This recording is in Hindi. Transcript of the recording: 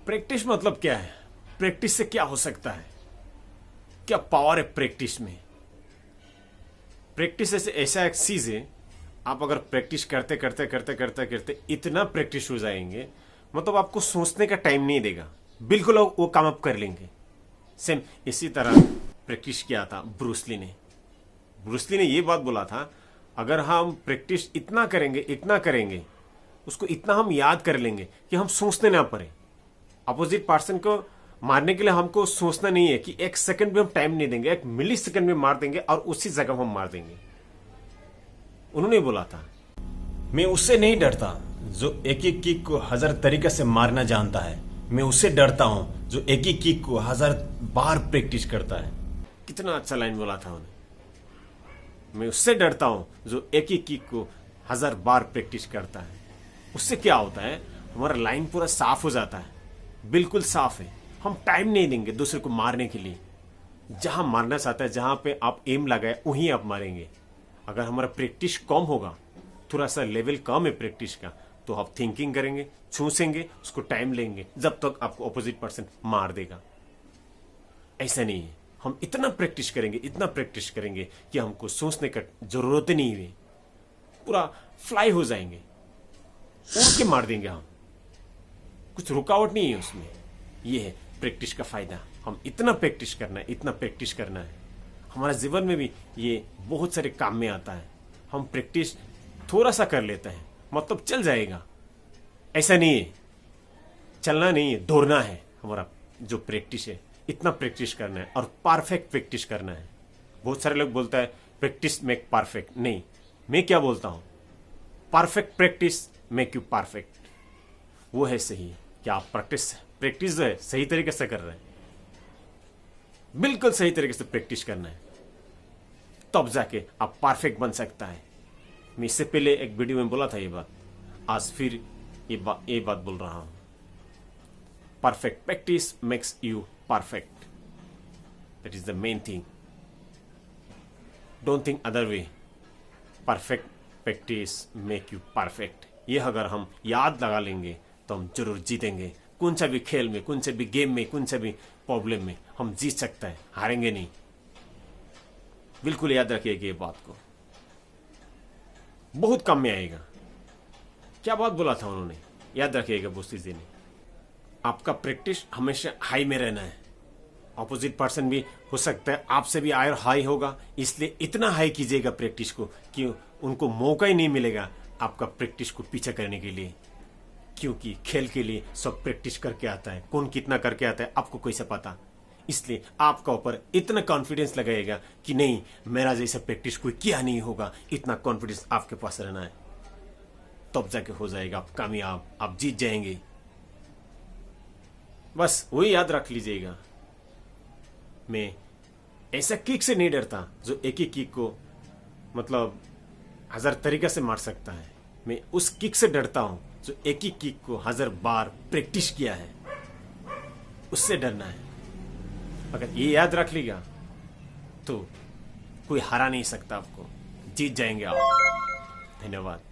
प्रैक्टिस मतलब क्या है? प्रैक्टिस से क्या हो सकता है? क्या पावर है प्रैक्टिस में? प्रैक्टिस ऐसा एक चीज है, आप अगर प्रैक्टिस करते करते करते करते करते इतना प्रैक्टिस हो जाएंगे, मतलब आपको सोचने का टाइम नहीं देगा, बिल्कुल वो काम आप कर लेंगे। सेम इसी तरह प्रैक्टिस किया था ब्रूसली ने। ब्रूसली ने ये बात बोला था, अगर हम प्रैक्टिस इतना करेंगे, उसको इतना हम याद कर लेंगे कि हम सोचने ना पड़े। अपोजिट पर्सन को मारने के लिए हमको सोचना नहीं है कि एक सेकंड भी हम टाइम नहीं देंगे, 1 मिली सेकंड में मार देंगे और उसी जगह हम मार देंगे। उन्होंने बोला था, मैं उससे नहीं डरता जो एक एक किक को 1000 तरीके से मारना जानता है, मैं उससे डरता हूं जो एक ही किक को 1000 बार प्रैक्टिस करता है। कितना अच्छा लाइन बोला था उन्होंने। मैं उससे डरता हूं जो एक ही किक को 1000 बार प्रैक्टिस करता है। उससे क्या होता है, हमारा लाइन पूरा साफ हो जाता है, बिल्कुल साफ है। हम टाइम नहीं देंगे दूसरे को मारने के लिए। जहां मारना चाहता है, जहां पे आप एम लगाए वहीं आप मारेंगे। अगर हमारा प्रैक्टिस कम होगा, थोड़ा सा लेवल कम है प्रैक्टिस का, तो आप थिंकिंग करेंगे, चूसेंगे, उसको टाइम लेंगे जब तक आपको अपोजिट पर्सन मार देगा। ऐसा नहीं है, हम इतना प्रैक्टिस करेंगे कि हमको सोचने का जरूरत नहीं है, पूरा फ्लाई हो जाएंगे, उड़ के मार देंगे हम, कुछ रुकावट नहीं है उसमें। यह है प्रैक्टिस का फायदा। हम इतना प्रैक्टिस करना है। हमारा जीवन में भी ये बहुत सारे काम में आता है। हम प्रैक्टिस थोड़ा सा कर लेते हैं, मतलब चल जाएगा, ऐसा नहीं है। चलना नहीं है, दौड़ना है। हमारा जो प्रैक्टिस है, इतना प्रैक्टिस करना है और परफेक्ट प्रैक्टिस करना है। बहुत सारे लोग बोलता है प्रैक्टिस मेक परफेक्ट। नहीं, मैं क्या बोलता हूं, perfect practice make you perfect. वो है सही कि आप प्रैक्टिस जो है सही तरीके से कर रहे हैं, बिल्कुल सही तरीके से प्रैक्टिस करना है, तब जाके आप परफेक्ट बन सकता है। मैं इससे पहले एक वीडियो में बोला था ये बात, आज फिर ये बात बोल रहा हूं। Perfect practice makes you perfect. That is the main thing. Don't think other way. Perfect practice make you perfect. ये अगर हम याद लगा लेंगे तो हम जरूर जीतेंगे। कौन सा भी खेल में, कौन से भी गेम में, कौन से भी प्रॉब्लम में हम जीत सकते हैं, हारेंगे नहीं। बिल्कुल याद रखिएगा ये बात को, बहुत कम में आएगा। क्या बात बोला था उन्होंने, याद रखिएगा बोस्ती जी ने। आपका प्रैक्टिस हमेशा हाई में रहना है। ऑपोजिट पर्सन भी हो सकता है आपसे भी हाई होगा, इसलिए इतना हाई कीजिएगा प्रैक्टिस को कि उनको मौका ही नहीं मिलेगा आपका प्रैक्टिस को पीछे करने के लिए। क्योंकि खेल के लिए सब प्रैक्टिस करके आता है, कौन कितना करके आता है आपको कैसे पता। इसलिए आपका ऊपर इतना कॉन्फिडेंस लगाएगा कि नहीं, मेरा जैसा प्रैक्टिस कोई किया नहीं होगा। इतना कॉन्फिडेंस आपके पास रहना है, तब जाके हो जाएगा आप कामयाब, आप जीत जाएंगे। बस वही याद रख लीजिएगा। मैं ऐसा किक से नहीं डरता जो एक ही किक को मतलब 1000 तरीके से मार सकता है। मैं उस किक से डरता हूं जो एक ही किक को 1000 बार प्रैक्टिस किया है, उससे डरना है। अगर ये याद रख लेगा तो कोई हरा नहीं सकता आपको, जीत जाएंगे आप। धन्यवाद।